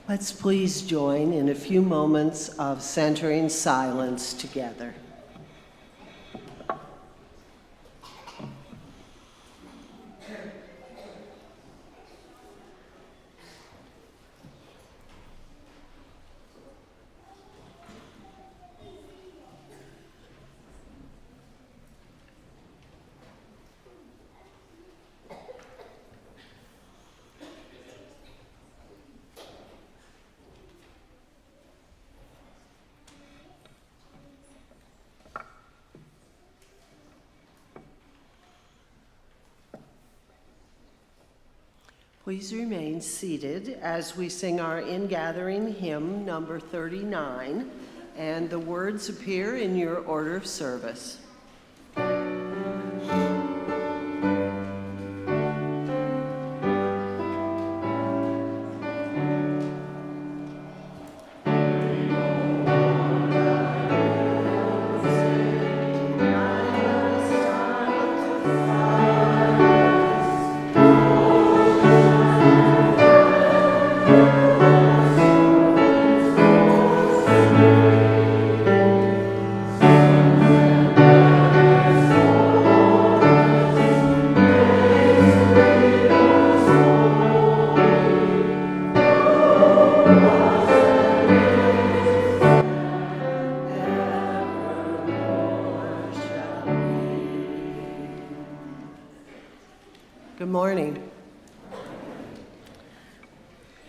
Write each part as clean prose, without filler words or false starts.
Let's please join in a few moments of centering silence together. Please remain seated as we sing our ingathering hymn, number 39, and the words appear in your order of service.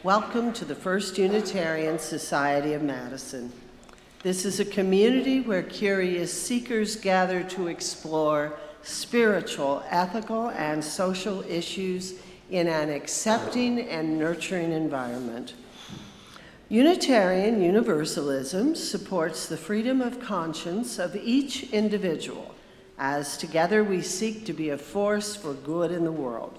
Welcome to the First Unitarian Society of Madison. This is a community where curious seekers gather to explore spiritual, ethical, and social issues in an accepting and nurturing environment. Unitarian Universalism supports the freedom of conscience of each individual, as together we seek to be a force for good in the world.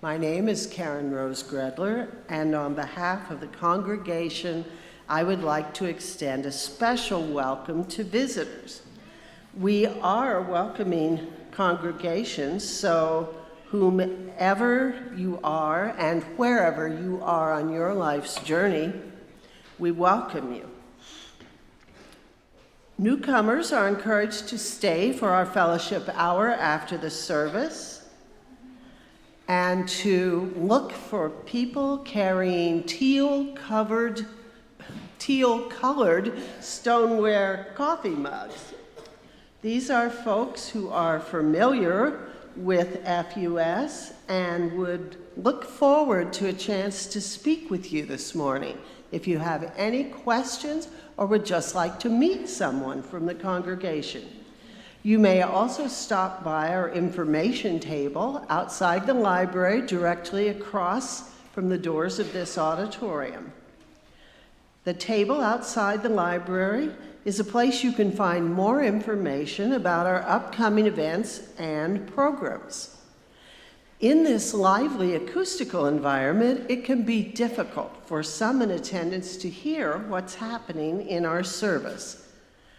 My name is Karen Rose Gredler, and on behalf of the congregation, I would like to extend a special welcome to visitors. We are welcoming congregations, so whomever you are and wherever you are on your life's journey, we welcome you. Newcomers are encouraged to stay for our fellowship hour after the service, and to look for people carrying teal-colored stoneware coffee mugs. These are folks who are familiar with FUS and would look forward to a chance to speak with you this morning if you have any questions or would just like to meet someone from the congregation. You may also stop by our information table outside the library directly across from the doors of this auditorium. The table outside the library is a place you can find more information about our upcoming events and programs. In this lively acoustical environment, it can be difficult for some in attendance to hear what's happening in our service.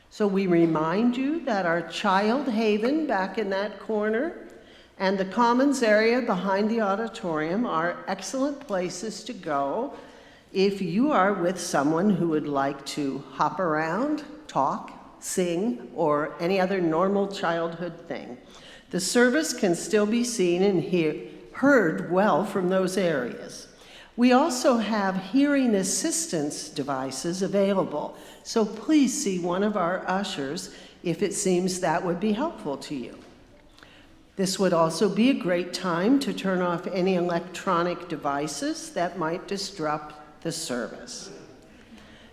So we remind you that our child haven back in that corner and the commons area behind the auditorium are excellent places to go if you are with someone who would like to hop around, talk, sing, or any other normal childhood thing. The service can still be seen and heard well from those areas. We also have hearing assistance devices available, so please see one of our ushers if it seems that would be helpful to you. This would also be a great time to turn off any electronic devices that might disrupt the service.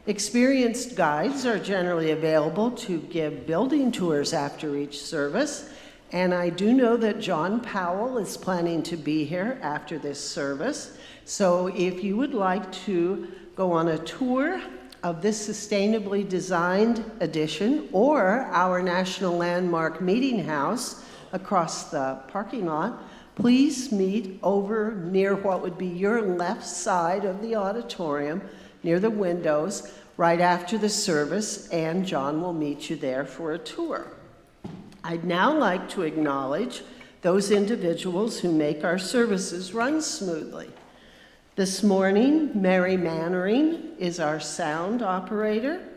Experienced guides are generally available to give building tours after each service, and I do know that John Powell is planning to be here after this service. So if you would like to go on a tour of this sustainably designed edition or our national landmark meeting house across the parking lot, please meet over near what would be your left side of the auditorium, near the windows, right after the service, and John will meet you there for a tour. I'd now like to acknowledge those individuals who make our services run smoothly. This morning, Mary Mannering is our sound operator.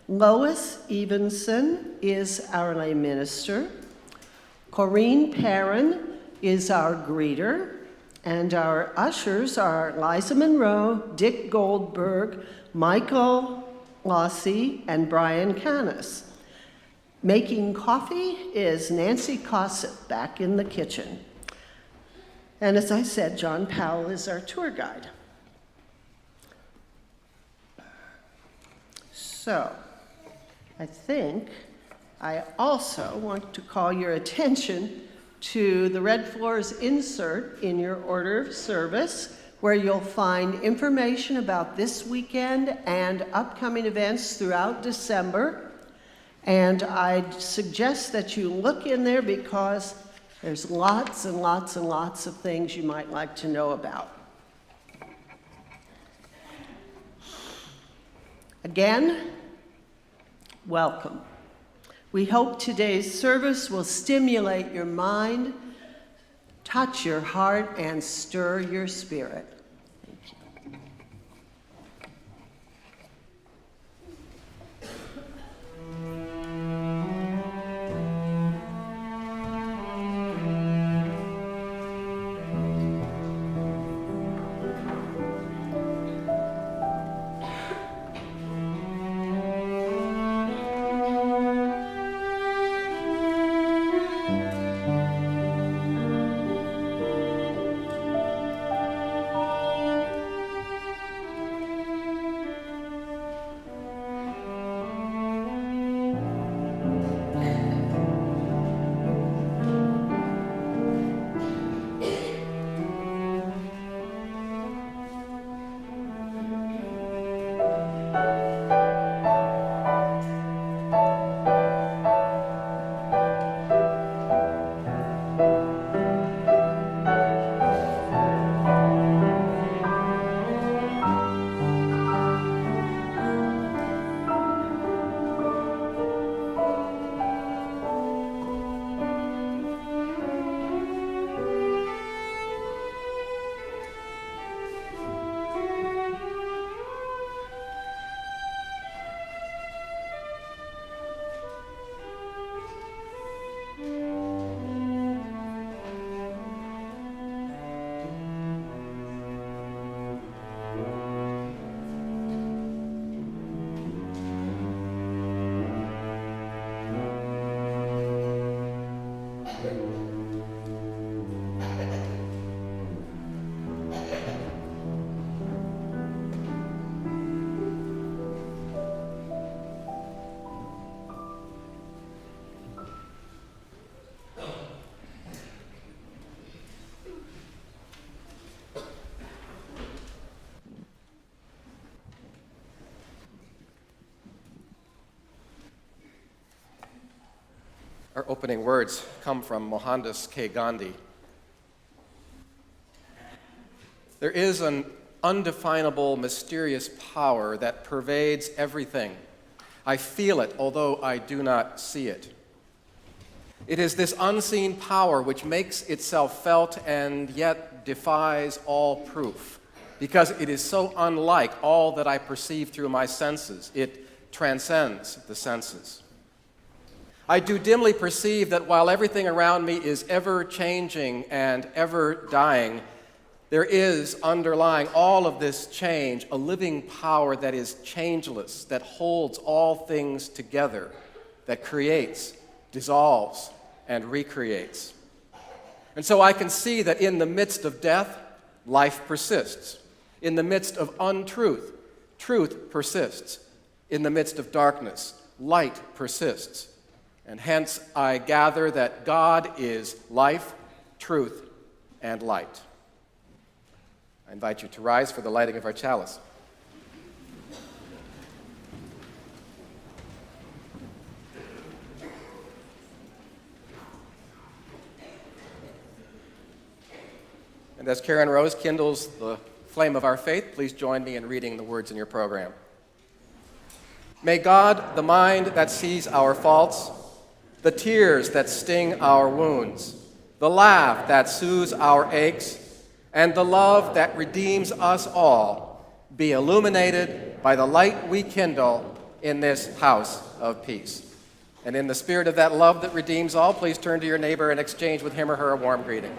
Lois Evenson is our lay minister. Corinne Perrin is our greeter. And our ushers are Liza Monroe, Dick Goldberg, Michael Lossie, and Brian Canis. Making coffee is Nancy Cossett back in the kitchen. And as I said, John Powell is our tour guide. So, I think I also want to call your attention to the Red Floors insert in your order of service, where you'll find information about this weekend and upcoming events throughout December. And I'd suggest that you look in there because there's lots and lots and lots of things you might like to know about. Again, welcome. We hope today's service will stimulate your mind, touch your heart, and stir your spirit. Thank you. Our opening words come from Mohandas K. Gandhi. There is an undefinable, mysterious power that pervades everything. I feel it, although I do not see it. It is this unseen power which makes itself felt and yet defies all proof, because it is so unlike all that I perceive through my senses. It transcends the senses. I do dimly perceive that while everything around me is ever changing and ever dying, there is underlying all of this change a living power that is changeless, that holds all things together, that creates, dissolves, and recreates. And so I can see that in the midst of death, life persists. In the midst of untruth, truth persists. In the midst of darkness, light persists. And hence I gather that God is life, truth, and light. I invite you to rise for the lighting of our chalice. And as Karen Rose kindles the flame of our faith, please join me in reading the words in your program. May God, the mind that sees our faults, the tears that sting our wounds, the laugh that soothes our aches, and the love that redeems us all be illuminated by the light we kindle in this house of peace. And in the spirit of that love that redeems all, please turn to your neighbor and exchange with him or her a warm greeting.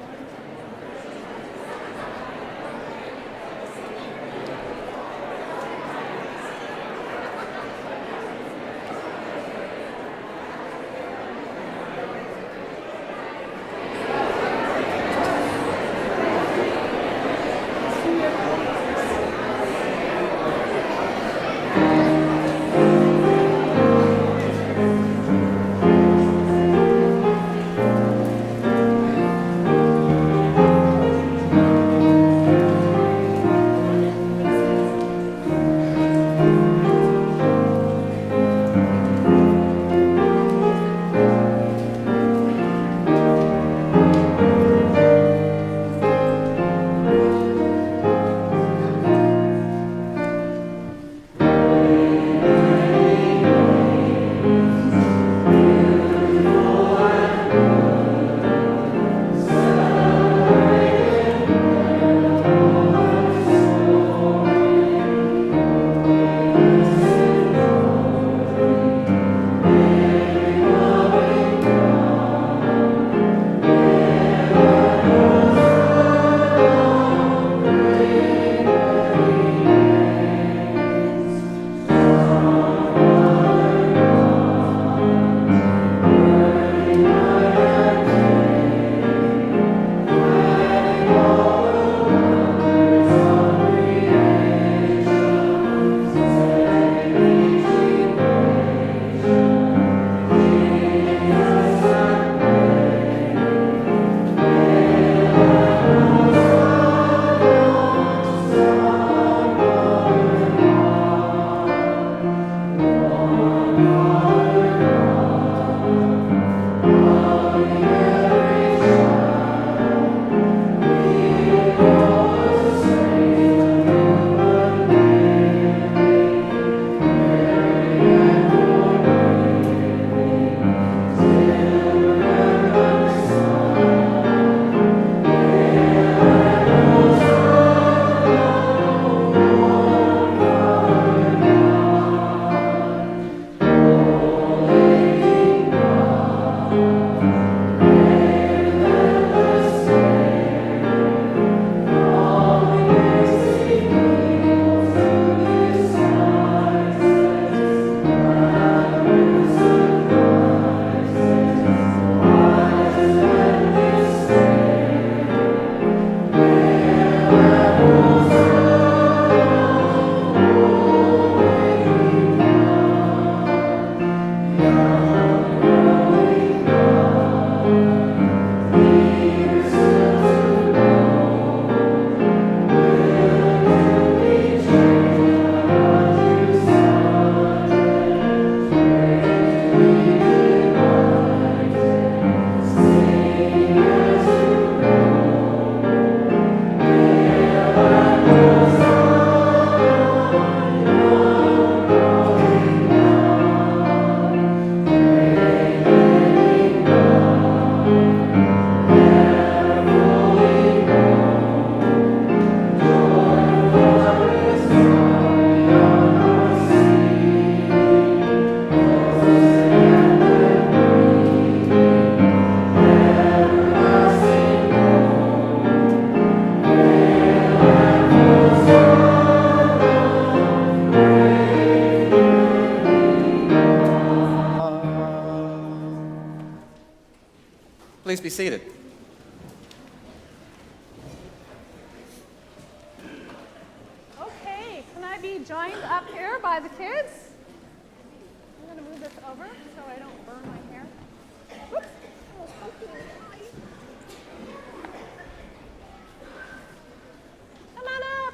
Please be seated. Okay, can I be joined up here by the kids? I'm going to move this over so I don't burn my hair. Whoops. Come on up.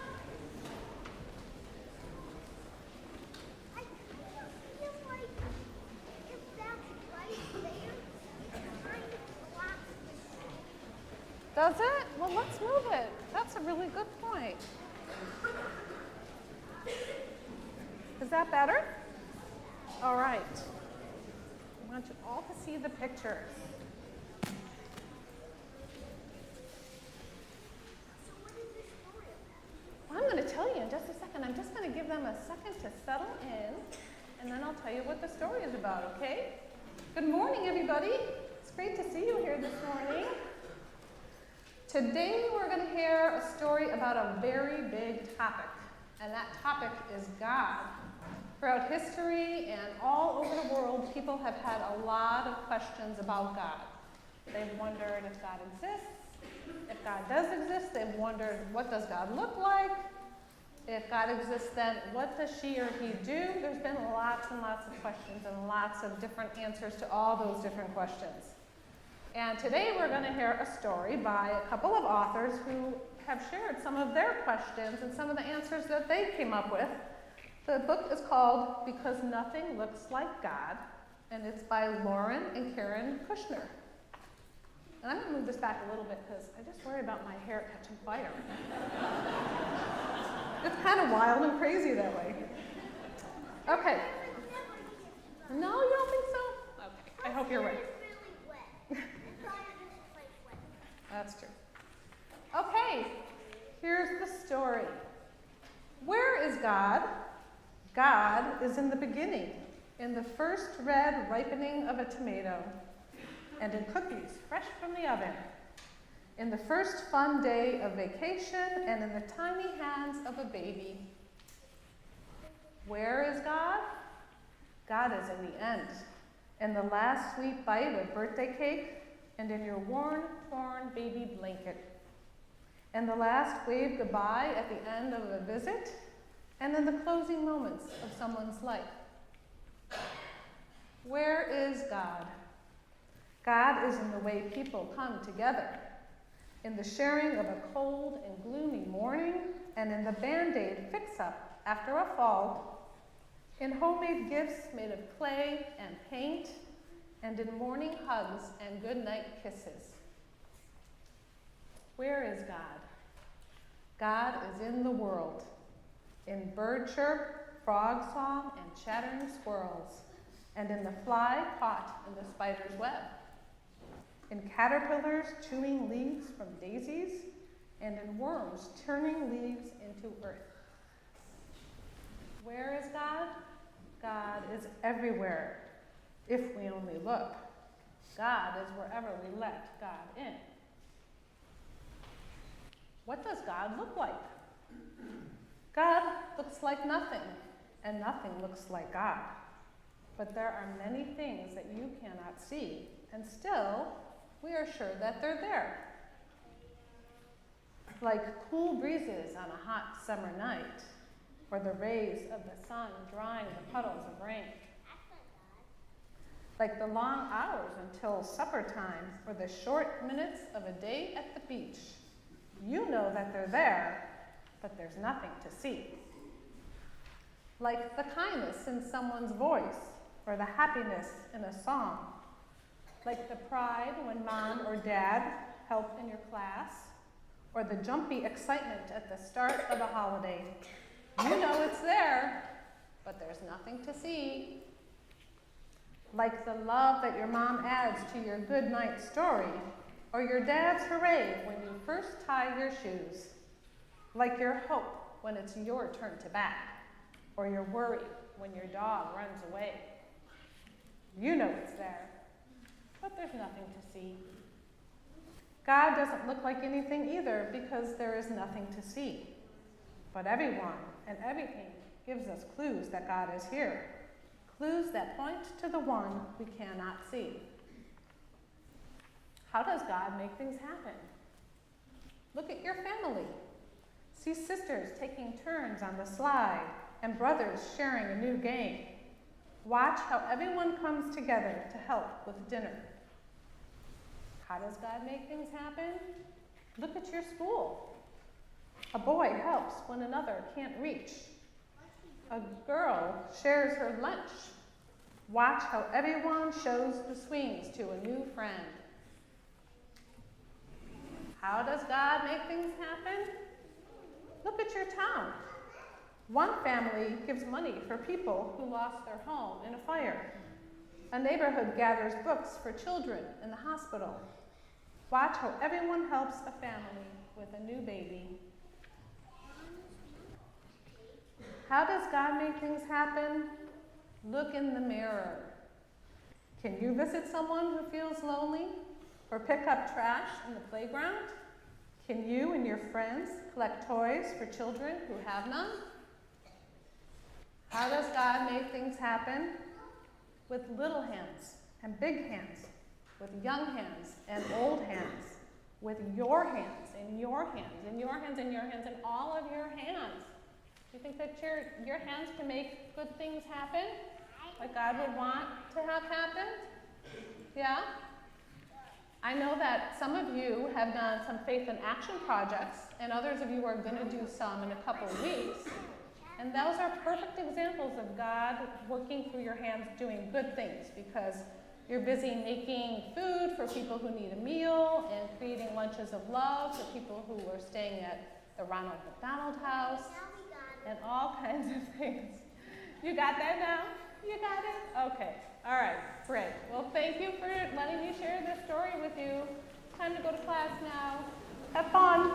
Does it? Well, let's move it. That's a really good point. Is that better? All right. I want you all to see the pictures. I'm just going to give them a second to settle in, and then I'll tell you what the story is about, okay? Good morning, everybody. It's great to see you here this morning. Today we're going to hear a story about a very big topic, and that topic is God. Throughout history and all over the world, people have had a lot of questions about God. They've wondered if God exists. If God does exist, they've wondered, what does God look like? If God exists, then what does she or he do? There's been lots and lots of questions and lots of different answers to all those different questions. And today we're going to hear a story by a couple of authors who have shared some of their questions and some of the answers that they came up with. The book is called Because Nothing Looks Like God, and it's by Lauren and Karen Kushner. And I'm going to move this back a little bit because I just worry about my hair catching fire. It's kind of wild and crazy that way. Okay. No, you don't think so? Okay. I hope you're right. That's true. Okay. Here's the story. Where is God? God is in the beginning, in the first red ripening of a tomato, and in cookies fresh from the oven, in the first fun day of vacation, and in the tiny hands of a baby. Where is God? God is in the end, in the last sweet bite of birthday cake, and in your worn, torn baby blanket, and the last wave goodbye at the end of a visit, and in the closing moments of someone's life. Where is God? God is in the way people come together, in the sharing of a cold and gloomy morning, and in the Band-Aid fix-up after a fall, in homemade gifts made of clay and paint, and in morning hugs and goodnight kisses. Where is God? God is in the world, in bird chirp, frog song, and chattering squirrels, and in the fly caught in the spider's web, in caterpillars chewing leaves from daisies, and in worms turning leaves into earth. Where is God? God is everywhere, if we only look. God is wherever we let God in. What does God look like? God looks like nothing, and nothing looks like God. But there are many things that you cannot see, and still, we are sure that they're there. Like cool breezes on a hot summer night, or the rays of the sun drying the puddles of rain. Like the long hours until supper time, or the short minutes of a day at the beach. You know that they're there, but there's nothing to see. Like the kindness in someone's voice, or the happiness in a song. Like the pride when mom or dad help in your class, or the jumpy excitement at the start of a holiday. You know it's there, but there's nothing to see. Like the love that your mom adds to your good night story, or your dad's hooray when you first tie your shoes. Like your hope when it's your turn to bat, or your worry when your dog runs away. You know it's there, but there's nothing to see. God doesn't look like anything either because there is nothing to see. But everyone and everything gives us clues that God is here, clues that point to the one we cannot see. How does God make things happen? Look at your family. See sisters taking turns on the slide and brothers sharing a new game. Watch how everyone comes together to help with dinner. How does God make things happen? Look at your school. A boy helps when another can't reach. A girl shares her lunch. Watch how everyone shows the swings to a new friend. How does God make things happen? Look at your town. One family gives money for people who lost their home in a fire. A neighborhood gathers books for children in the hospital. Watch how everyone helps a family with a new baby. How does God make things happen? Look in the mirror. Can you visit someone who feels lonely? Or pick up trash in the playground? Can you and your friends collect toys for children who have none? How does God make things happen? With little hands and big hands, with young hands and old hands, with your hands and your hands and your hands and your hands and all of your hands. Do you think that your hands can make good things happen? Like God would want to have happened? Yeah? I know that some of you have done some faith and action projects, and others of you are going to do some in a couple of weeks. And those are perfect examples of God working through your hands doing good things, because you're busy making food for people who need a meal and creating lunches of love for people who are staying at the Ronald McDonald House and all kinds of things. You got that now? You got it? Okay. All right. Great. Well, thank you for letting me share this story with you. Time to go to class now. Have fun.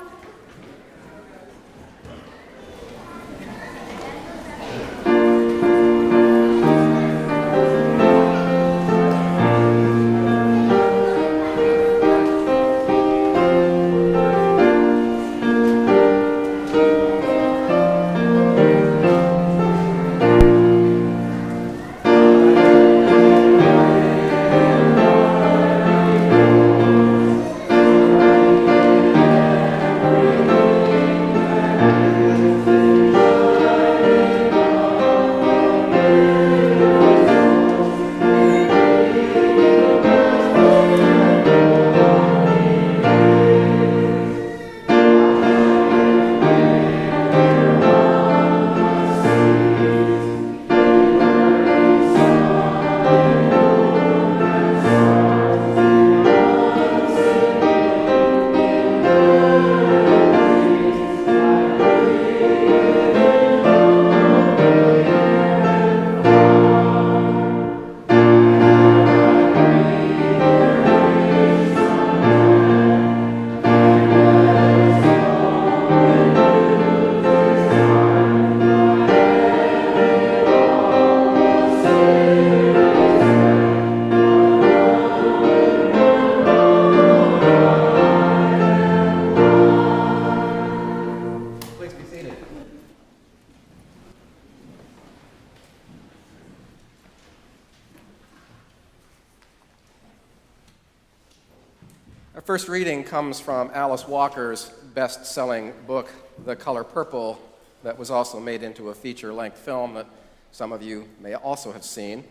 Our first reading comes from Alice Walker's best-selling book, The Color Purple, that was also made into a feature-length film that some of you may also have seen.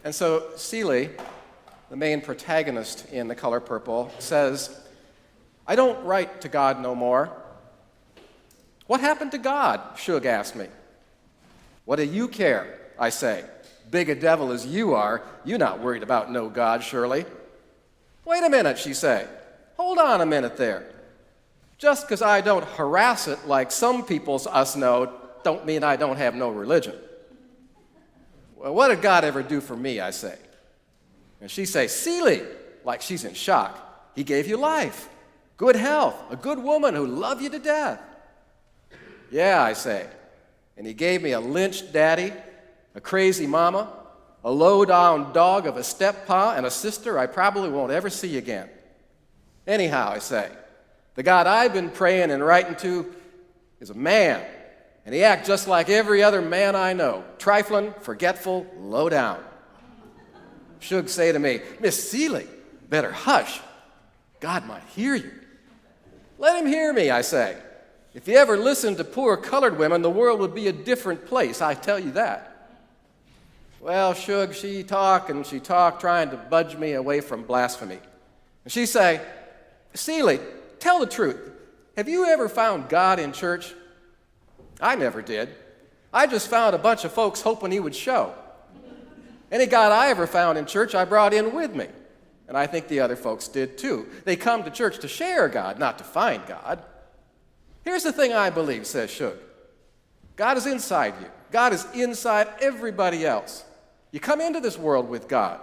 And so Seeley, the main protagonist in The Color Purple, says, "I don't write to God no more." "What happened to God?" Shug asked me. "What do you care?" I say. "Big a devil as you are, you're not worried about no God, surely." "Wait a minute," she say. "Hold on a minute there. Just 'cause I don't harass it like some people's us know, don't mean I don't have no religion." "Well, what did God ever do for me?" I say. And she say, "Seeley," like she's in shock. "He gave you life, good health, a good woman who loved you to death." "Yeah," I say. "And he gave me a lynched daddy, a crazy mama, a low-down dog of a step-pa, and a sister I probably won't ever see again. Anyhow," I say, "the God I've been praying and writing to is a man, and he acts just like every other man I know, trifling, forgetful, low down." Shug say to me, "Miss Seeley, better hush. God might hear you." "Let him hear me," I say. "If he ever listened to poor colored women, the world would be a different place, I tell you that." Well, Shug, she talk, trying to budge me away from blasphemy. And she say, "Seeley, tell the truth. Have you ever found God in church?" "I never did. I just found a bunch of folks hoping he would show. Any God I ever found in church, I brought in with me. And I think the other folks did too. They come to church to share God, not to find God. Here's the thing I believe," says Shug. "God is inside you. God is inside everybody else. You come into this world with God,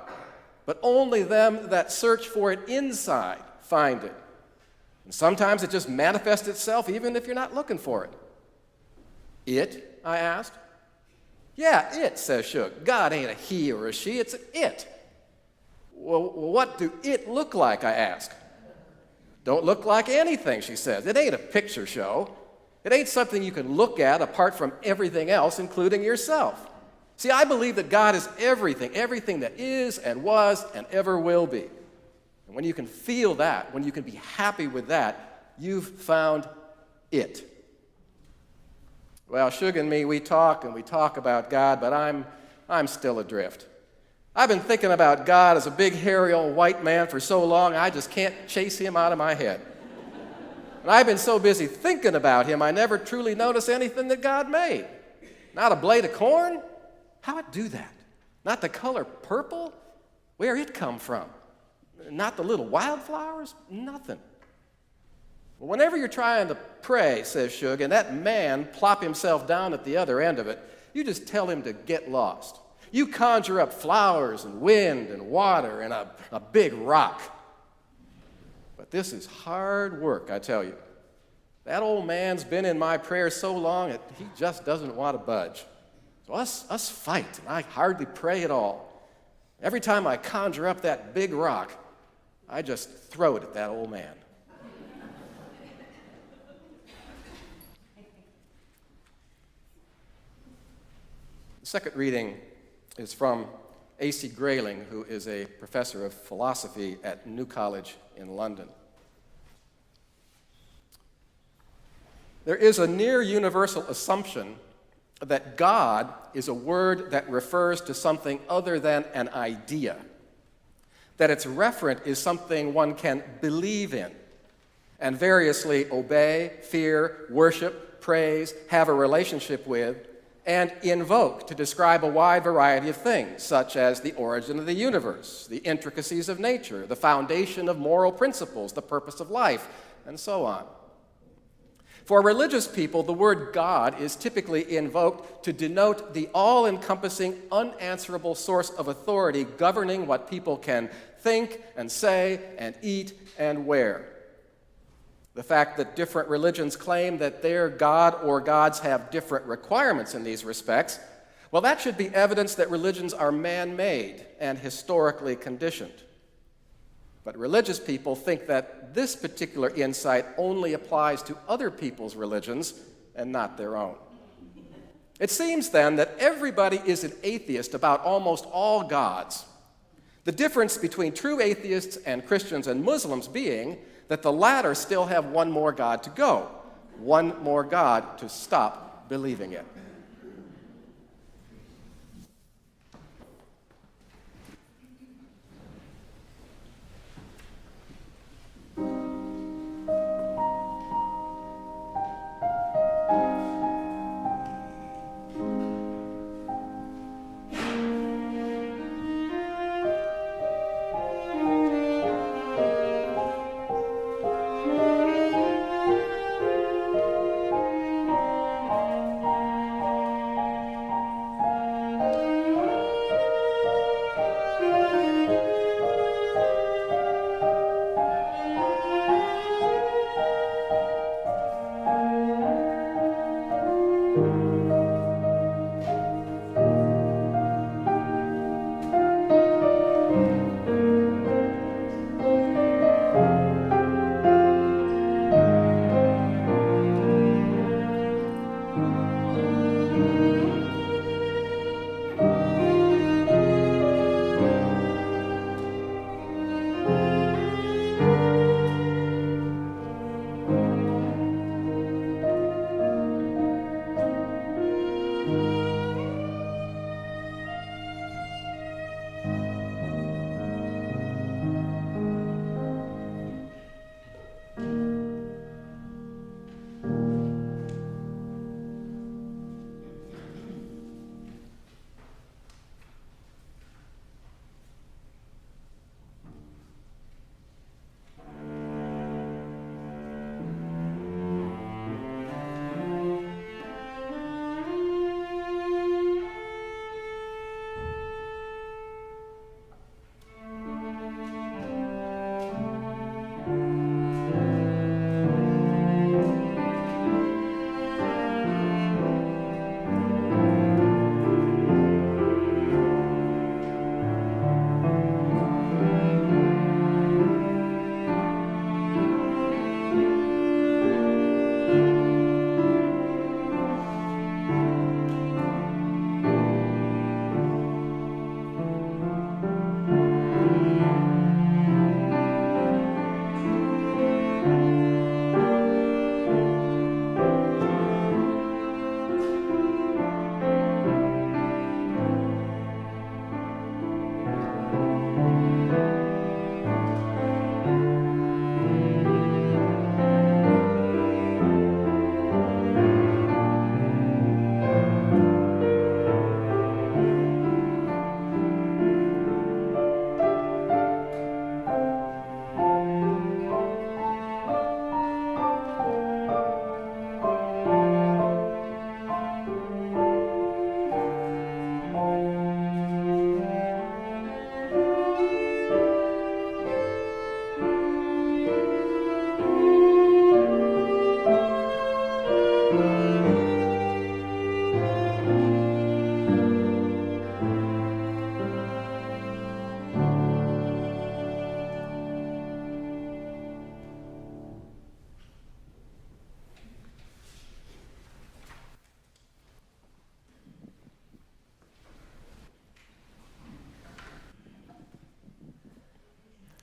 but only them that search for it inside find it. And sometimes it just manifests itself even if you're not looking for it. It? I asked. Yeah, it, says Shug. God ain't a he or a she, it's an it. Well, what do it look like, I asked. Don't look like anything, she says. It ain't a picture show. It ain't something you can look at apart from everything else, including yourself. See, I believe that God is everything, everything that is and was and ever will be. And when you can feel that, when you can be happy with that, you've found it. Well, Shug and me, we talk about God, but I'm still adrift. I've been thinking about God as a big, hairy old white man for so long, I just can't chase him out of my head. And I've been so busy thinking about him, I never truly notice anything that God made. Not a blade of corn? How'd it do that? Not the color purple? Where'd it come from? Not the little wildflowers? Nothing. Well, whenever you're trying to pray, says Shug, and that man plop himself down at the other end of it, you just tell him to get lost. You conjure up flowers and wind and water and a big rock. But this is hard work, I tell you. That old man's been in my prayers so long that he just doesn't want to budge. So us fight, and I hardly pray at all. Every time I conjure up that big rock, I just throw it at that old man. The second reading is from A.C. Grayling, who is a professor of philosophy at New College in London. There is a near universal assumption that God is a word that refers to something other than an idea, that its referent is something one can believe in and variously obey, fear, worship, praise, have a relationship with, and invoke to describe a wide variety of things, such as the origin of the universe, the intricacies of nature, the foundation of moral principles, the purpose of life, and so on. For religious people, the word God is typically invoked to denote the all-encompassing, unanswerable source of authority governing what people can think and say and eat and wear. The fact that different religions claim that their God or gods have different requirements in these respects, well, that should be evidence that religions are man-made and historically conditioned. But religious people think that this particular insight only applies to other people's religions and not their own. It seems then that everybody is an atheist about almost all gods. The difference between true atheists and Christians and Muslims being that the latter still have one more God to go, one more God to stop believing it.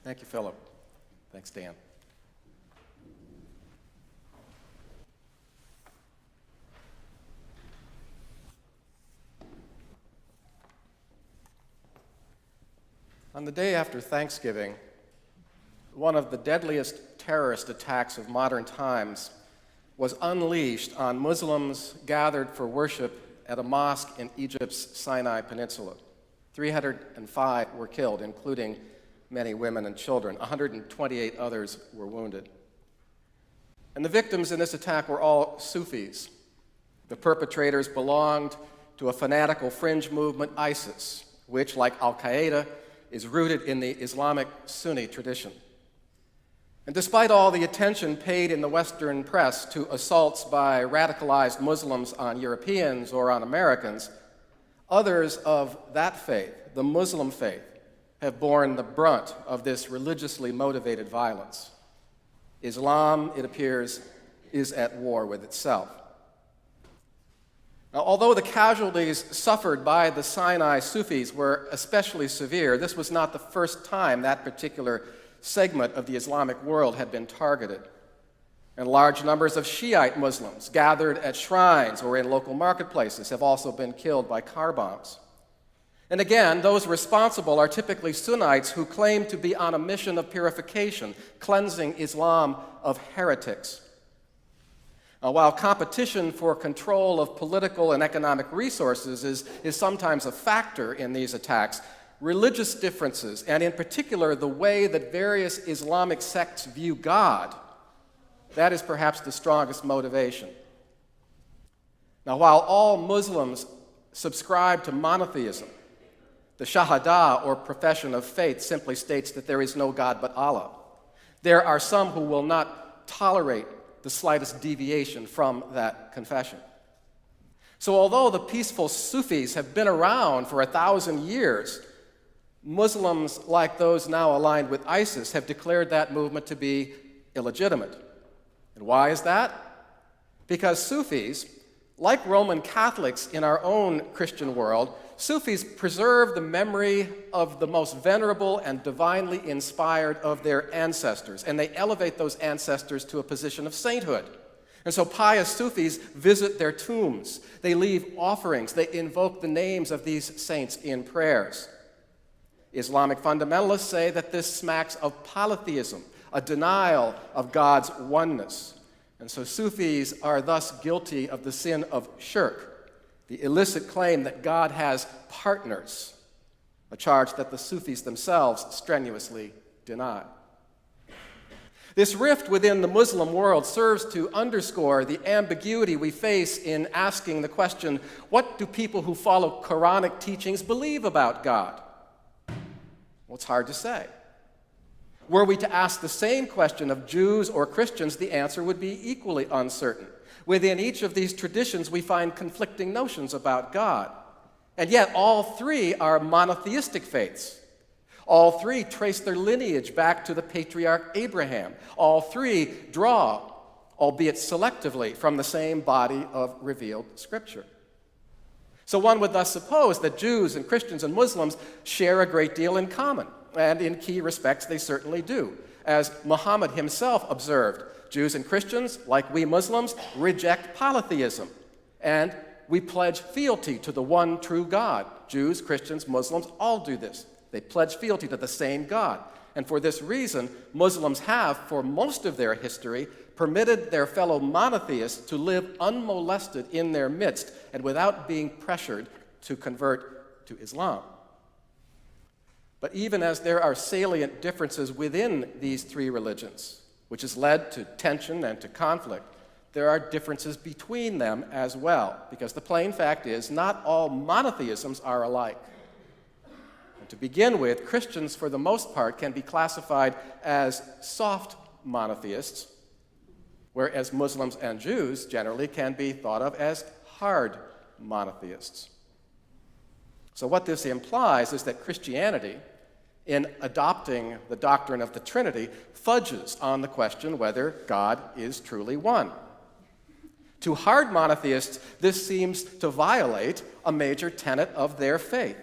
Thank you, Philip. Thanks, Dan. On the day after Thanksgiving, one of the deadliest terrorist attacks of modern times was unleashed on Muslims gathered for worship at a mosque in Egypt's Sinai Peninsula. 305 were killed, including many women and children. 128 others were wounded. And the victims in this attack were all Sufis. The perpetrators belonged to a fanatical fringe movement, ISIS, which, like Al-Qaeda, is rooted in the Islamic Sunni tradition. And despite all the attention paid in the Western press to assaults by radicalized Muslims on Europeans or on Americans, others of that faith, the Muslim faith, have borne the brunt of this religiously motivated violence. Islam, it appears, is at war with itself. Now, although the casualties suffered by the Sinai Sufis were especially severe, this was not the first time that particular segment of the Islamic world had been targeted. And large numbers of Shiite Muslims gathered at shrines or in local marketplaces have also been killed by car bombs. And again, those responsible are typically Sunnites who claim to be on a mission of purification, cleansing Islam of heretics. Now, while competition for control of political and economic resources is sometimes a factor in these attacks, religious differences, and in particular the way that various Islamic sects view God, that is perhaps the strongest motivation. Now, while all Muslims subscribe to monotheism, the Shahada, or profession of faith, simply states that there is no God but Allah. There are some who will not tolerate the slightest deviation from that confession. So although the peaceful Sufis have been around for 1,000 years, Muslims, like those now aligned with ISIS, have declared that movement to be illegitimate. And why is that? Because Sufis, like Roman Catholics in our own Christian world, Sufis preserve the memory of the most venerable and divinely inspired of their ancestors, and they elevate those ancestors to a position of sainthood. And so pious Sufis visit their tombs, they leave offerings, they invoke the names of these saints in prayers. Islamic fundamentalists say that this smacks of polytheism, a denial of God's oneness. And so Sufis are thus guilty of the sin of shirk, the illicit claim that God has partners, a charge that the Sufis themselves strenuously deny. This rift within the Muslim world serves to underscore the ambiguity we face in asking the question, what do people who follow Quranic teachings believe about God? Well, it's hard to say. Were we to ask the same question of Jews or Christians, the answer would be equally uncertain. Within each of these traditions, we find conflicting notions about God. And yet, all three are monotheistic faiths. All three trace their lineage back to the patriarch Abraham. All three draw, albeit selectively, from the same body of revealed Scripture. So one would thus suppose that Jews and Christians and Muslims share a great deal in common, and in key respects they certainly do. As Muhammad himself observed, Jews and Christians, like we Muslims, reject polytheism, and we pledge fealty to the one true God. Jews, Christians, Muslims all do this. They pledge fealty to the same God. And for this reason, Muslims have, for most of their history, permitted their fellow monotheists to live unmolested in their midst and without being pressured to convert to Islam. But even as there are salient differences within these three religions, which has led to tension and to conflict, there are differences between them as well, because the plain fact is not all monotheisms are alike. And to begin with, Christians, for the most part, can be classified as soft monotheists, whereas Muslims and Jews generally can be thought of as hard monotheists. So what this implies is that Christianity, in adopting the doctrine of the Trinity, fudges on the question whether God is truly one. To hard monotheists, this seems to violate a major tenet of their faith.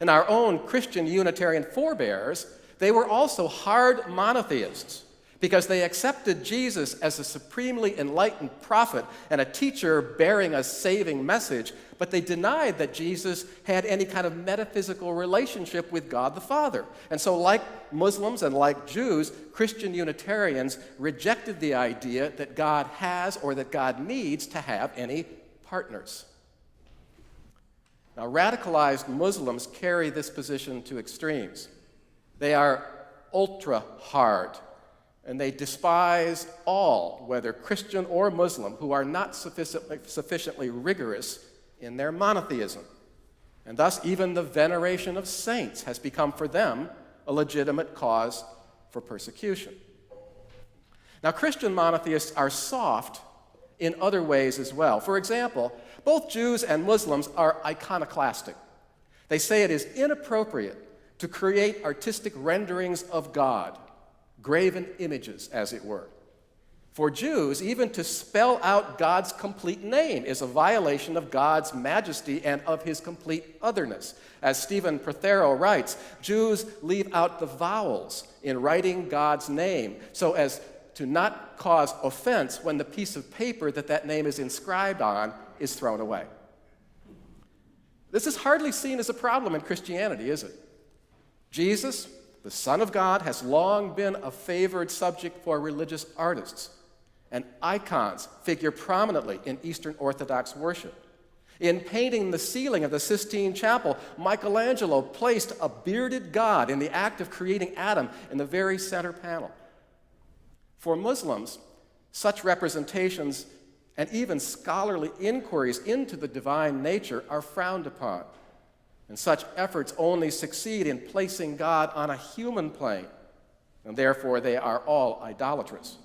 And our own Christian Unitarian forebears they were also hard monotheists because they accepted Jesus as a supremely enlightened prophet and a teacher bearing a saving message, but they denied that Jesus had any kind of metaphysical relationship with God the Father. And so, like Muslims and like Jews, Christian Unitarians rejected the idea that God has or that God needs to have any partners. Now, radicalized Muslims carry this position to extremes. They are ultra-hard, and they despise all, whether Christian or Muslim, who are not sufficiently rigorous in their monotheism. And thus, even the veneration of saints has become for them a legitimate cause for persecution. Now, Christian monotheists are soft in other ways as well. For example, both Jews and Muslims are iconoclastic. They say it is inappropriate to create artistic renderings of God, graven images, as it were. For Jews, even to spell out God's complete name is a violation of God's majesty and of his complete otherness. As Stephen Prothero writes, Jews leave out the vowels in writing God's name so as to not cause offense when the piece of paper that name is inscribed on is thrown away. This is hardly seen as a problem in Christianity, is it? Jesus, the Son of God, has long been a favored subject for religious artists, and icons figure prominently in Eastern Orthodox worship. In painting the ceiling of the Sistine Chapel, Michelangelo placed a bearded God in the act of creating Adam in the very center panel. For Muslims, such representations and even scholarly inquiries into the divine nature are frowned upon. And such efforts only succeed in placing God on a human plane, and therefore they are all idolatrous.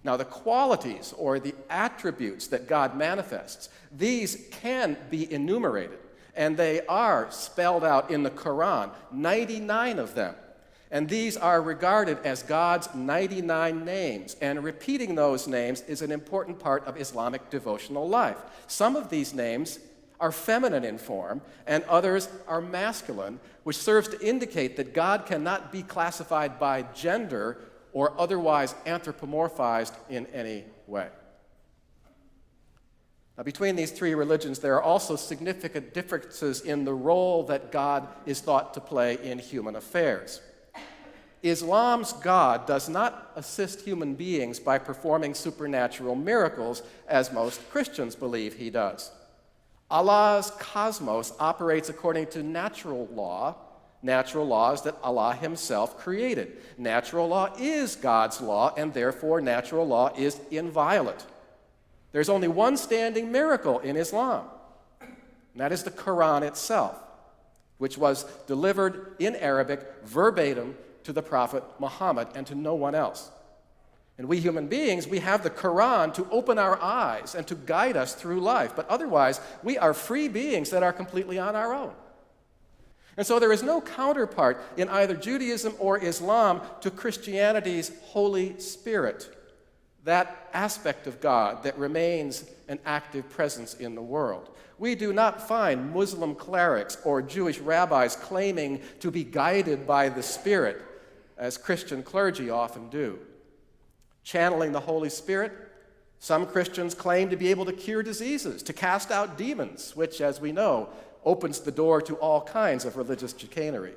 Now, the qualities or the attributes that God manifests, these can be enumerated, and they are spelled out in the Quran, 99 of them. And these are regarded as God's 99 names, and repeating those names is an important part of Islamic devotional life. Some of these names are feminine in form, and others are masculine, which serves to indicate that God cannot be classified by gender or otherwise anthropomorphized in any way. Now, between these three religions, there are also significant differences in the role that God is thought to play in human affairs. Islam's God does not assist human beings by performing supernatural miracles, as most Christians believe he does. Allah's cosmos operates according to natural laws that Allah himself created. Natural law is God's law, and therefore natural law is inviolate. There's only one standing miracle in Islam, and that is the Quran itself, which was delivered in Arabic verbatim to the Prophet Muhammad and to no one else. And we human beings, we have the Quran to open our eyes and to guide us through life, but otherwise we are free beings that are completely on our own. And so there is no counterpart in either Judaism or Islam to Christianity's Holy Spirit, that aspect of God that remains an active presence in the world. We do not find Muslim clerics or Jewish rabbis claiming to be guided by the Spirit, as Christian clergy often do. Channeling the Holy Spirit, some Christians claim to be able to cure diseases, to cast out demons, which, as we know, opens the door to all kinds of religious chicanery.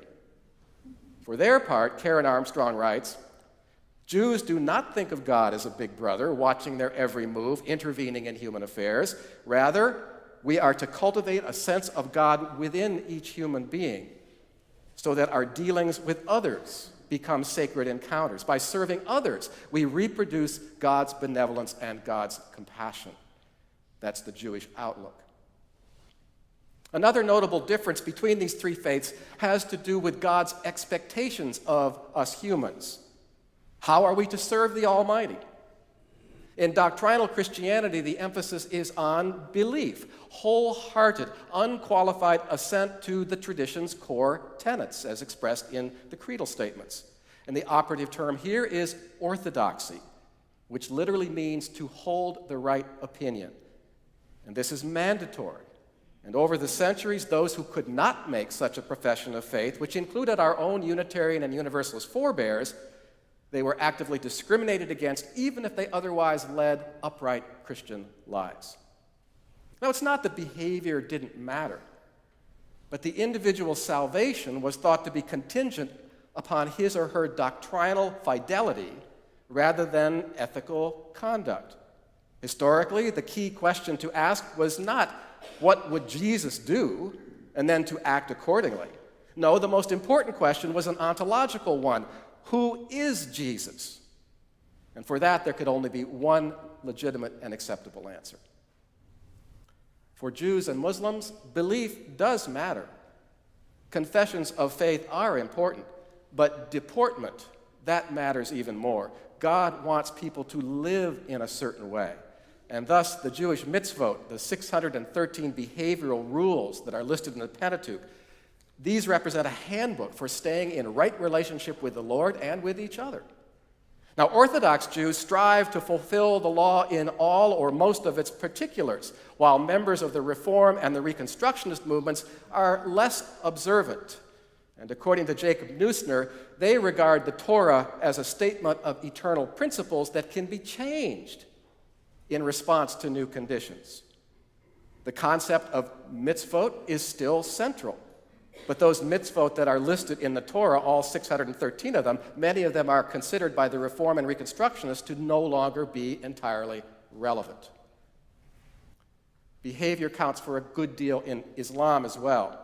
For their part, Karen Armstrong writes, Jews do not think of God as a big brother, watching their every move, intervening in human affairs. Rather, we are to cultivate a sense of God within each human being, so that our dealings with others become sacred encounters. By serving others, we reproduce God's benevolence and God's compassion. That's the Jewish outlook. Another notable difference between these three faiths has to do with God's expectations of us humans. How are we to serve the Almighty? In doctrinal Christianity, the emphasis is on belief, wholehearted, unqualified assent to the tradition's core tenets, as expressed in the creedal statements. And the operative term here is orthodoxy, which literally means to hold the right opinion. And this is mandatory. And over the centuries, those who could not make such a profession of faith, which included our own Unitarian and Universalist forebears, they were actively discriminated against, even if they otherwise led upright Christian lives. Now, it's not that behavior didn't matter, but the individual's salvation was thought to be contingent upon his or her doctrinal fidelity rather than ethical conduct. Historically, the key question to ask was not, what would Jesus do, and then to act accordingly. No, the most important question was an ontological one. Who is Jesus? And for that, there could only be one legitimate and acceptable answer. For Jews and Muslims, belief does matter. Confessions of faith are important, but deportment, that matters even more. God wants people to live in a certain way. And thus, the Jewish mitzvot, the 613 behavioral rules that are listed in the Pentateuch, these represent a handbook for staying in right relationship with the Lord and with each other. Now, Orthodox Jews strive to fulfill the law in all or most of its particulars, while members of the Reform and the Reconstructionist movements are less observant. And according to Jacob Neusner, they regard the Torah as a statement of eternal principles that can be changed in response to new conditions. The concept of mitzvot is still central. But those mitzvot that are listed in the Torah, all 613 of them, many of them are considered by the Reform and Reconstructionists to no longer be entirely relevant. Behavior counts for a good deal in Islam as well,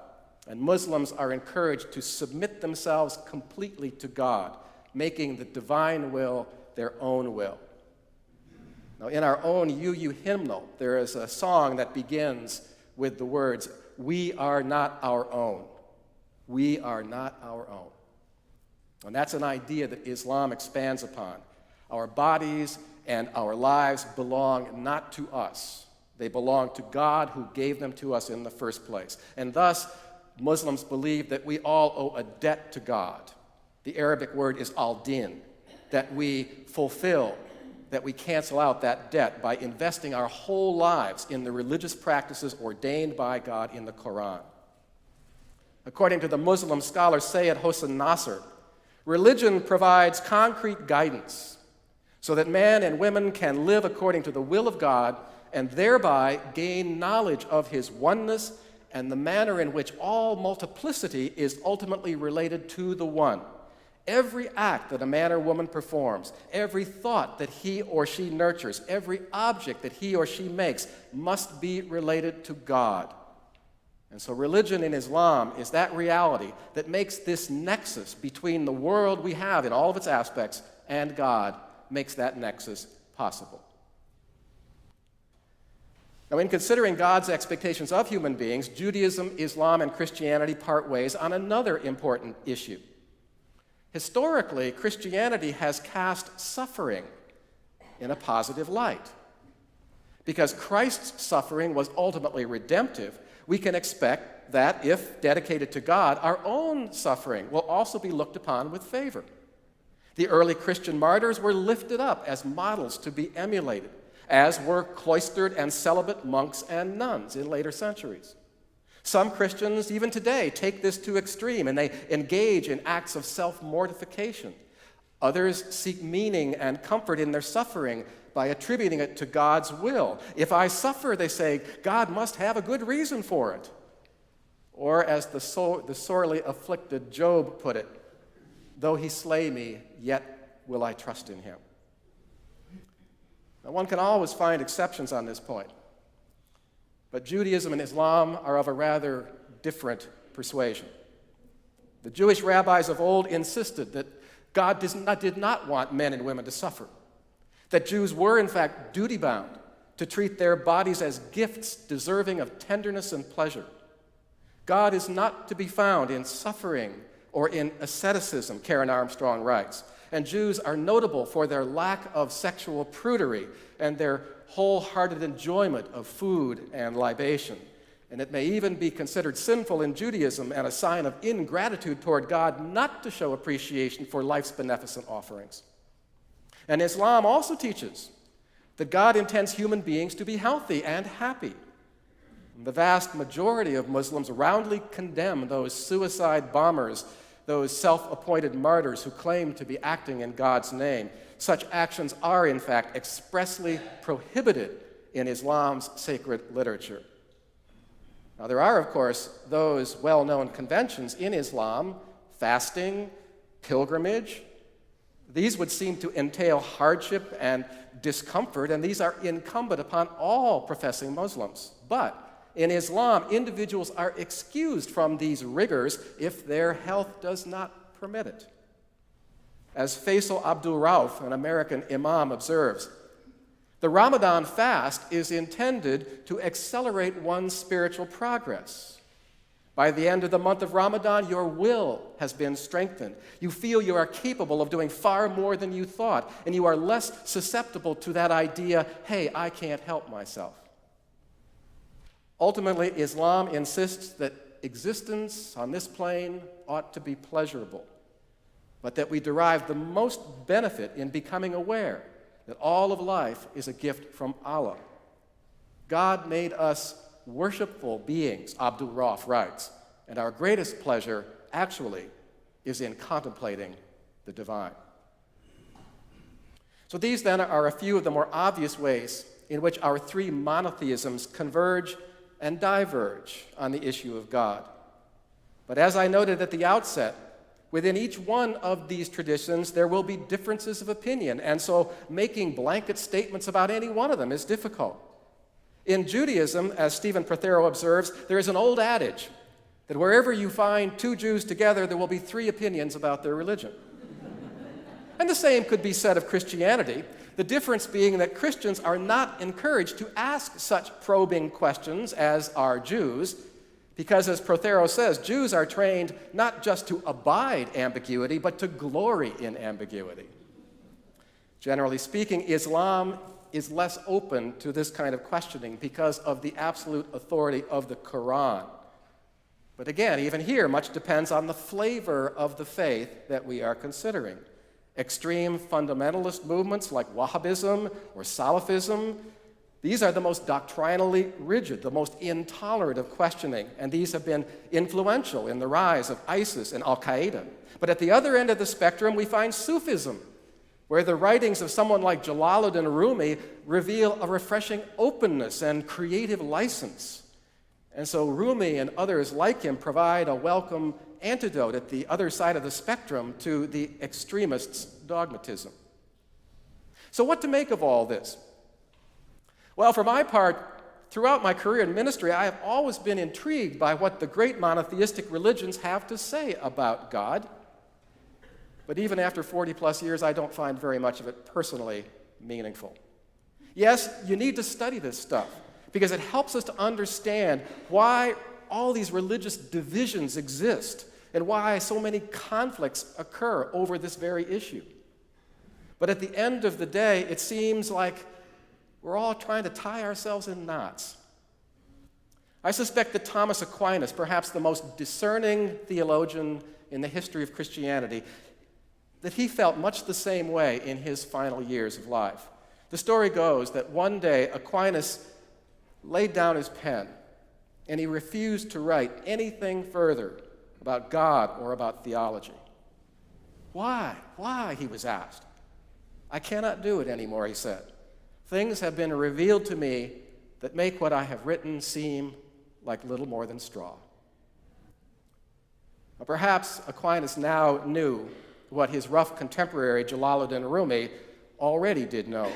and Muslims are encouraged to submit themselves completely to God, making the divine will their own will. Now, in our own UU hymnal, there is a song that begins with the words, "We are not our own. We are not our own." And that's an idea that Islam expands upon. Our bodies and our lives belong not to us. They belong to God who gave them to us in the first place. And thus, Muslims believe that we all owe a debt to God. The Arabic word is al-din, that we fulfill, that we cancel out that debt by investing our whole lives in the religious practices ordained by God in the Quran. According to the Muslim scholar Sayyid Hossein Nasr, religion provides concrete guidance so that men and women can live according to the will of God and thereby gain knowledge of his oneness and the manner in which all multiplicity is ultimately related to the one. Every act that a man or woman performs, every thought that he or she nurtures, every object that he or she makes must be related to God. And so religion in Islam is that reality that makes this nexus between the world we have in all of its aspects and God, makes that nexus possible. Now, in considering God's expectations of human beings, Judaism, Islam, and Christianity part ways on another important issue. Historically, Christianity has cast suffering in a positive light. Because Christ's suffering was ultimately redemptive, we can expect that, if dedicated to God, our own suffering will also be looked upon with favor. The early Christian martyrs were lifted up as models to be emulated, as were cloistered and celibate monks and nuns in later centuries. Some Christians, even today, take this to extreme, and they engage in acts of self-mortification. Others seek meaning and comfort in their suffering by attributing it to God's will. If I suffer, they say, God must have a good reason for it. Or as the sorely afflicted Job put it, though he slay me, yet will I trust in him. Now, one can always find exceptions on this point. But Judaism and Islam are of a rather different persuasion. The Jewish rabbis of old insisted that God did not want men and women to suffer, that Jews were, in fact, duty-bound to treat their bodies as gifts deserving of tenderness and pleasure. God is not to be found in suffering or in asceticism, Karen Armstrong writes. And Jews are notable for their lack of sexual prudery and their wholehearted enjoyment of food and libation. And it may even be considered sinful in Judaism and a sign of ingratitude toward God not to show appreciation for life's beneficent offerings. And Islam also teaches that God intends human beings to be healthy and happy. The vast majority of Muslims roundly condemn those suicide bombers, those self-appointed martyrs who claim to be acting in God's name. Such actions are, in fact, expressly prohibited in Islam's sacred literature. Now, there are, of course, those well-known conventions in Islam, fasting, pilgrimage. These would seem to entail hardship and discomfort, and these are incumbent upon all professing Muslims. But in Islam, individuals are excused from these rigors if their health does not permit it. As Faisal Abdul Rauf, an American imam, observes, the Ramadan fast is intended to accelerate one's spiritual progress. By the end of the month of Ramadan, your will has been strengthened. You feel you are capable of doing far more than you thought, and you are less susceptible to that idea, hey, I can't help myself. Ultimately, Islam insists that existence on this plane ought to be pleasurable, but that we derive the most benefit in becoming aware that all of life is a gift from Allah. God made us worshipful beings, Abdul Rauf writes, and our greatest pleasure, actually, is in contemplating the divine. So these, then, are a few of the more obvious ways in which our three monotheisms converge and diverge on the issue of God. But as I noted at the outset, within each one of these traditions, there will be differences of opinion, and so making blanket statements about any one of them is difficult. In Judaism, as Stephen Prothero observes, there is an old adage that wherever you find two Jews together, there will be three opinions about their religion. And the same could be said of Christianity, the difference being that Christians are not encouraged to ask such probing questions as are Jews, because, as Prothero says, Jews are trained not just to abide ambiguity, but to glory in ambiguity. Generally speaking, Islam is less open to this kind of questioning because of the absolute authority of the Quran. But again, even here, much depends on the flavor of the faith that we are considering. Extreme fundamentalist movements like Wahhabism or Salafism, these are the most doctrinally rigid, the most intolerant of questioning, and these have been influential in the rise of ISIS and Al-Qaeda. But at the other end of the spectrum, we find Sufism, where the writings of someone like Jalaluddin Rumi reveal a refreshing openness and creative license. And so Rumi and others like him provide a welcome antidote at the other side of the spectrum to the extremists' dogmatism. So what to make of all this? Well, for my part, throughout my career in ministry, I have always been intrigued by what the great monotheistic religions have to say about God. But even after 40-plus years, I don't find very much of it personally meaningful. Yes, you need to study this stuff because it helps us to understand why all these religious divisions exist and why so many conflicts occur over this very issue. But at the end of the day, it seems like we're all trying to tie ourselves in knots. I suspect that Thomas Aquinas, perhaps the most discerning theologian in the history of Christianity, that he felt much the same way in his final years of life. The story goes that one day Aquinas laid down his pen and he refused to write anything further about God or about theology. Why? Why? He was asked. I cannot do it anymore, he said. Things have been revealed to me that make what I have written seem like little more than straw. Now, perhaps Aquinas now knew what his rough contemporary Jalaluddin Rumi already did know,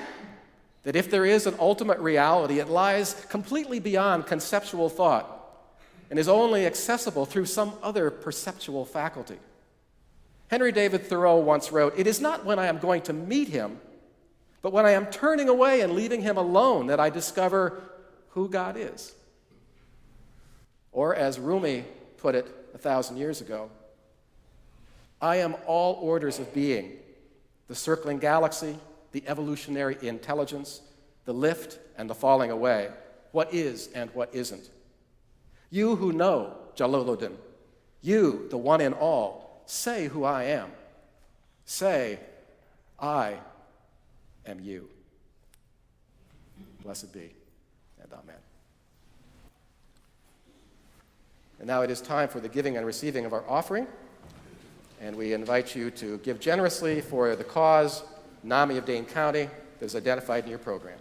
that if there is an ultimate reality, it lies completely beyond conceptual thought and is only accessible through some other perceptual faculty. Henry David Thoreau once wrote, "It is not when I am going to meet him, but when I am turning away and leaving him alone that I discover who God is." Or as Rumi put it 1,000 years ago, I am all orders of being, the circling galaxy, the evolutionary intelligence, the lift and the falling away, what is and what isn't. You who know, Jalaluddin, you, the one in all, say who I am. Say, I am you. Blessed be, and amen. And now it is time for the giving and receiving of our offering. And we invite you to give generously for the cause, NAMI of Dane County, that is identified in your program.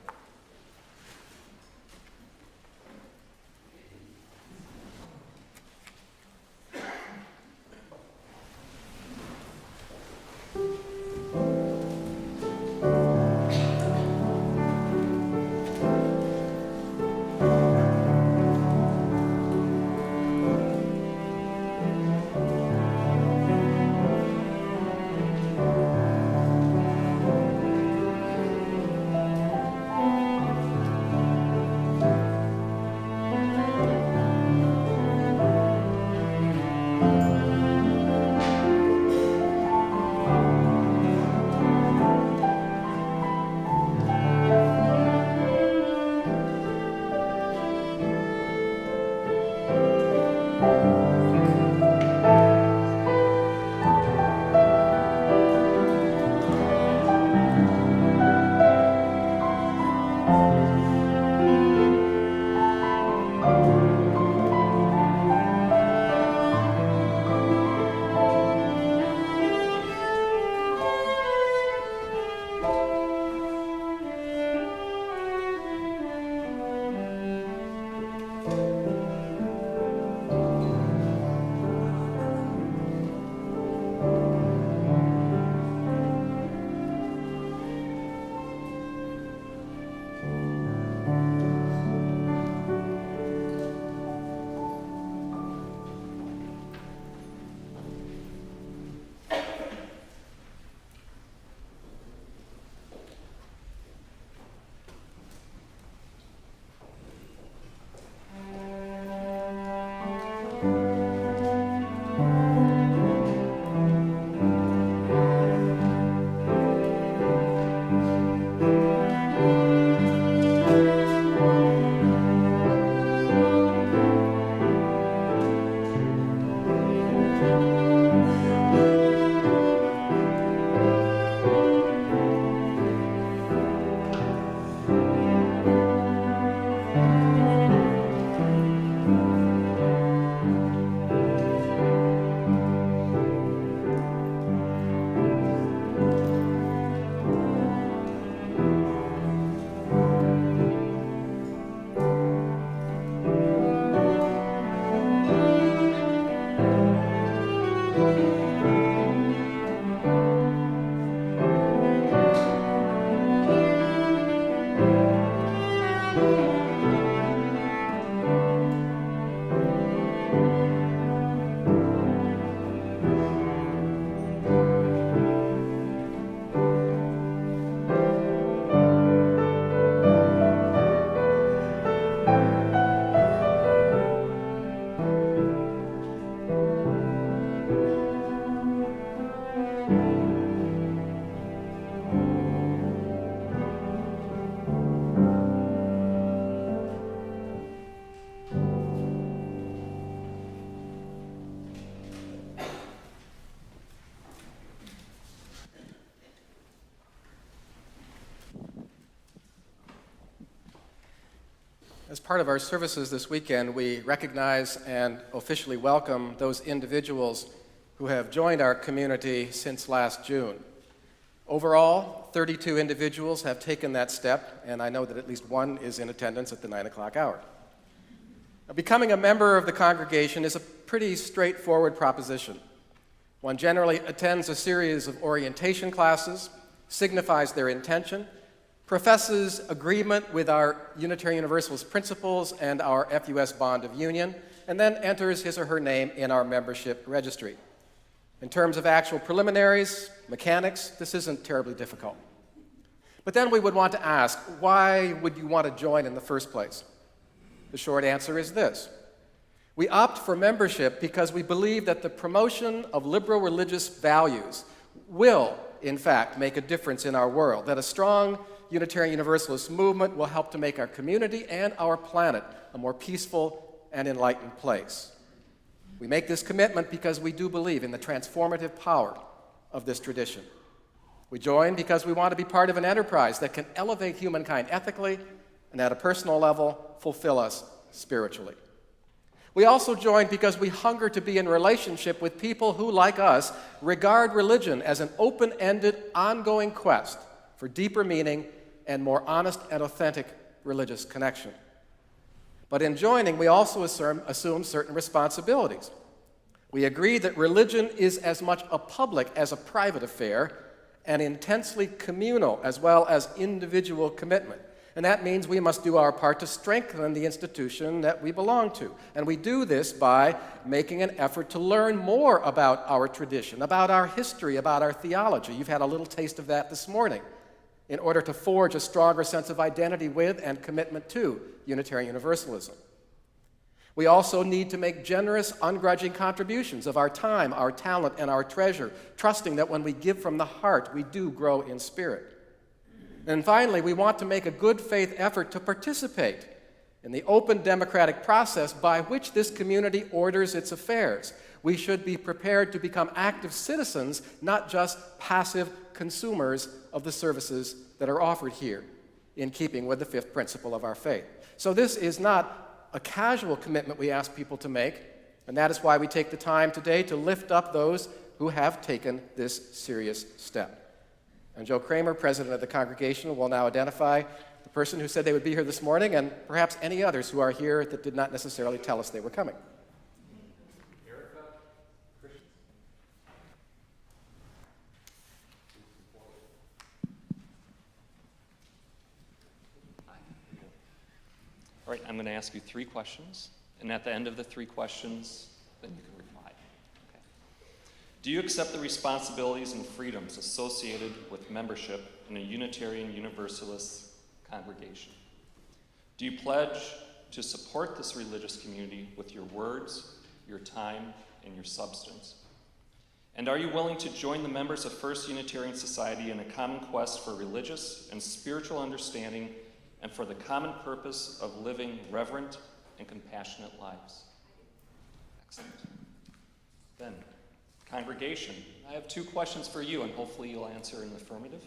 As part of our services this weekend, we recognize and officially welcome those individuals who have joined our community since last June. Overall, 32 individuals have taken that step, and I know that at least one is in attendance at the 9 o'clock hour. Now, becoming a member of the congregation is a pretty straightforward proposition. One generally attends a series of orientation classes, signifies their intention, professes agreement with our Unitarian Universalist principles and our FUS bond of union, and then enters his or her name in our membership registry. In terms of actual preliminaries, mechanics, this isn't terribly difficult. But then we would want to ask, why would you want to join in the first place? The short answer is this. We opt for membership because we believe that the promotion of liberal religious values will, in fact, make a difference in our world, that a strong Unitarian Universalist movement will help to make our community and our planet a more peaceful and enlightened place. We make this commitment because we do believe in the transformative power of this tradition. We join because we want to be part of an enterprise that can elevate humankind ethically and at a personal level fulfill us spiritually. We also join because we hunger to be in relationship with people who, like us, regard religion as an open-ended, ongoing quest for deeper meaning and more honest and authentic religious connection. But in joining, we also assume certain responsibilities. We agree that religion is as much a public as a private affair, and intensely communal as well as individual commitment. And that means we must do our part to strengthen the institution that we belong to. And we do this by making an effort to learn more about our tradition, about our history, about our theology. You've had a little taste of that this morning, in order to forge a stronger sense of identity with and commitment to Unitarian Universalism. We also need to make generous, ungrudging contributions of our time, our talent, and our treasure, trusting that when we give from the heart, we do grow in spirit. And finally, we want to make a good faith effort to participate in the open democratic process by which this community orders its affairs. We should be prepared to become active citizens, not just passive consumers of the services that are offered here, in keeping with the fifth principle of our faith. So this is not a casual commitment we ask people to make, and that is why we take the time today to lift up those who have taken this serious step. And Joe Kramer, president of the congregation, will now identify the person who said they would be here this morning, and perhaps any others who are here that did not necessarily tell us they were coming. All right, I'm going to ask you 3 questions, and at the end of the 3 questions, then you can reply. Okay. Do you accept the responsibilities and freedoms associated with membership in a Unitarian Universalist congregation? Do you pledge to support this religious community with your words, your time, and your substance? And are you willing to join the members of First Unitarian Society in a common quest for religious and spiritual understanding and for the common purpose of living reverent and compassionate lives? Excellent. Then, congregation, I have 2 questions for you, and hopefully you'll answer in the affirmative.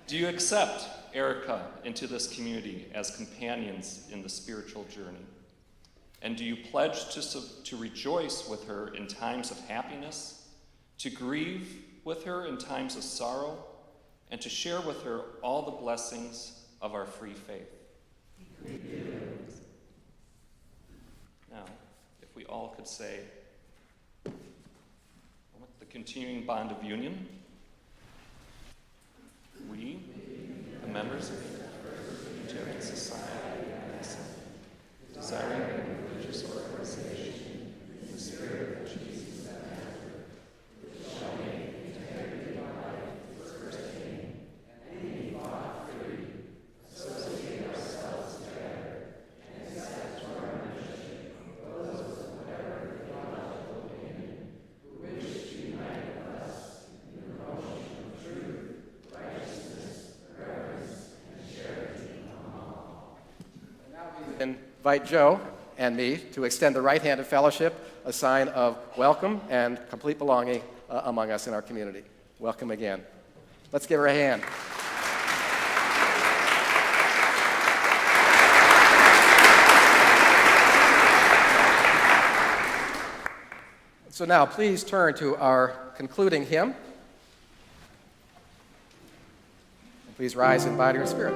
Do you accept Erica into this community as companions in the spiritual journey? And do you pledge to rejoice with her in times of happiness, to grieve with her in times of sorrow, and to share with her all the blessings of our free faith? Now, if we all could say, the continuing bond of union, we, the members of the Unitarian Society, desiring a religious organization in the spirit of Jesus of Nazareth, which shall make integrity of life its first aim, and being thought free, associate ourselves together, and accept to our membership those of whatever theological opinion who wish to unite with us in the promotion of truth, righteousness, reverence, and charity among all. And now we invite Joe and me to extend the right hand of fellowship, a sign of welcome and complete belonging among us in our community. Welcome again. Let's give her a hand. So now, please turn to our concluding hymn. Please rise in body or spirit.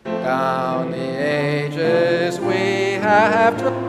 Down the ages we have traveled.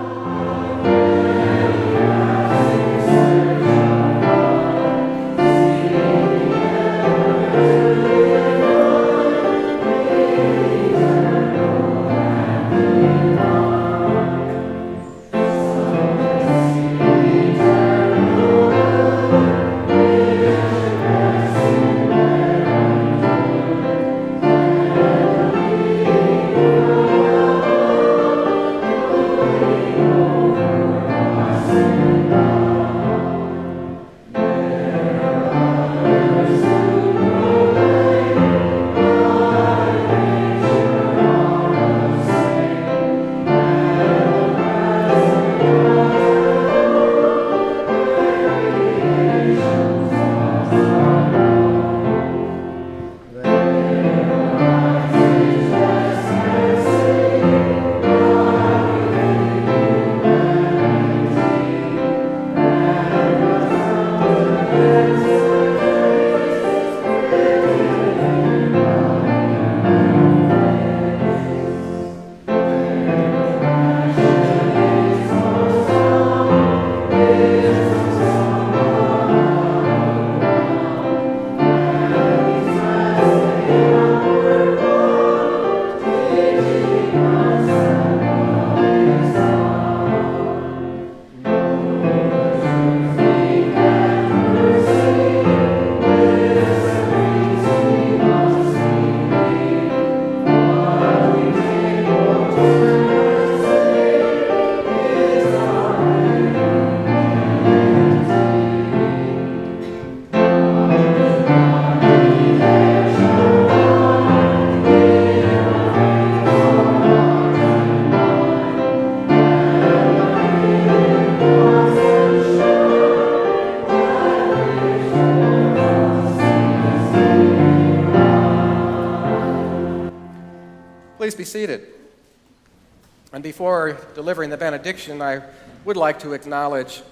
And before delivering the benediction, I would like to acknowledge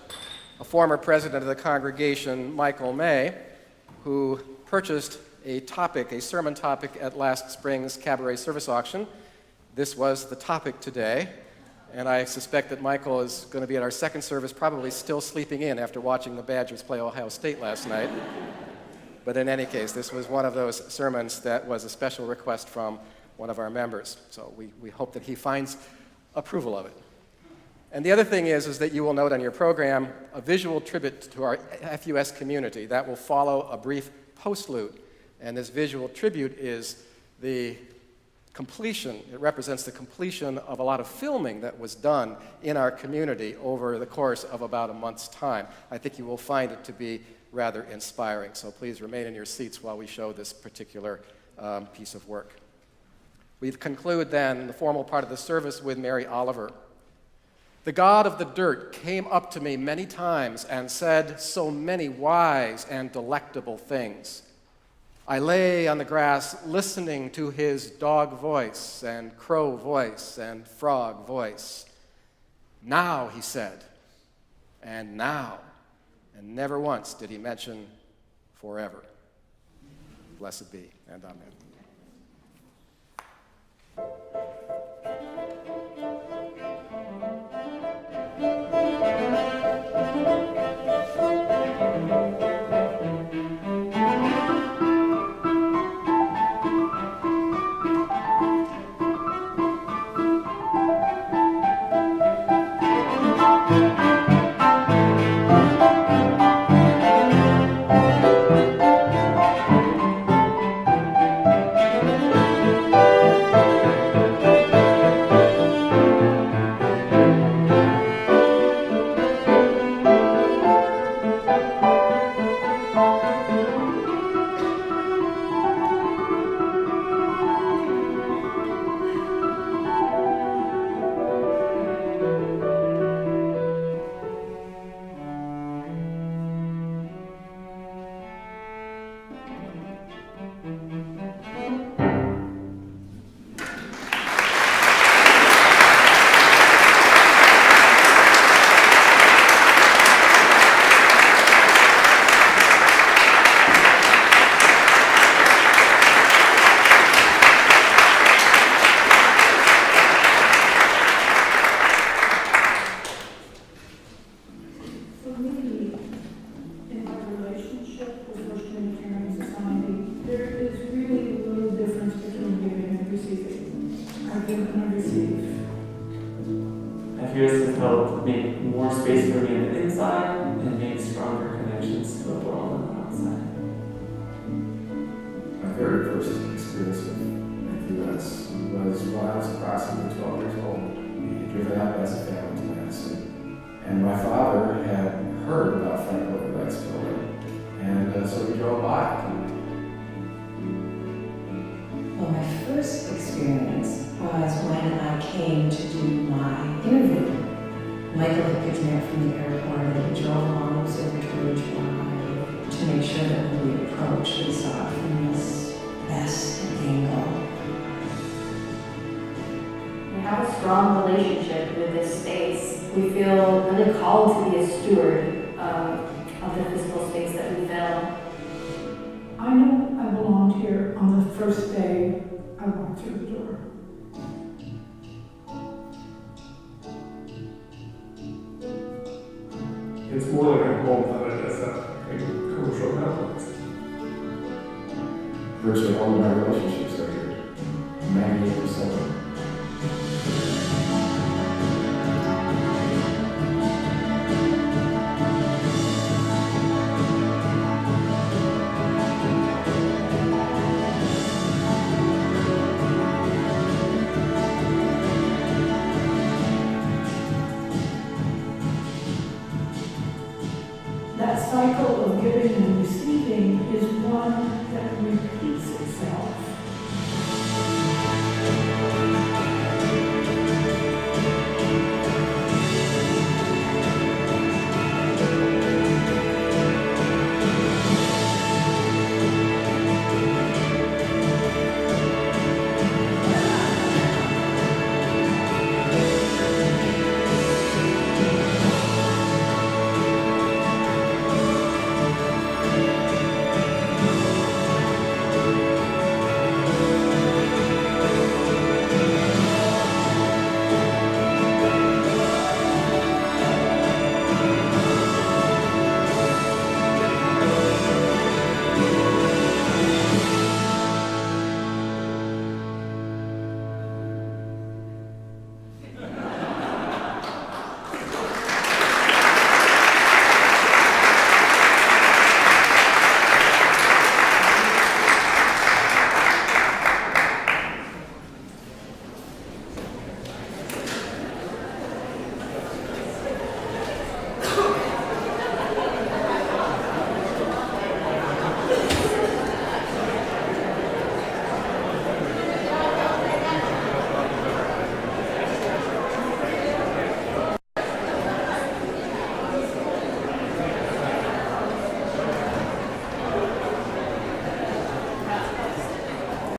a former president of the congregation, Michael May, who purchased a sermon topic at last spring's cabaret service auction. This was the topic today, and I suspect that Michael is going to be at our second service, probably still sleeping in after watching the Badgers play Ohio State last night. But in any case, this was one of those sermons that was a special request from one of our members. So we hope that he finds approval of it. And the other thing is that you will note on your program a visual tribute to our FUS community that will follow a brief postlude. And this visual tribute is the completion, it represents the completion of a lot of filming that was done in our community over the course of about a month's time. I think you will find it to be rather inspiring. So please remain in your seats while we show this particular piece of work. We conclude then the formal part of the service with Mary Oliver. The God of the dirt came up to me many times and said so many wise and delectable things. I lay on the grass listening to his dog voice and crow voice and frog voice. Now, he said, and now, and never once did he mention forever. Blessed be, and amen. It's more like a home than it is a commercial complex. Virtually all of my relationships are here. 98%. That cycle of giving and receiving is one that repeats itself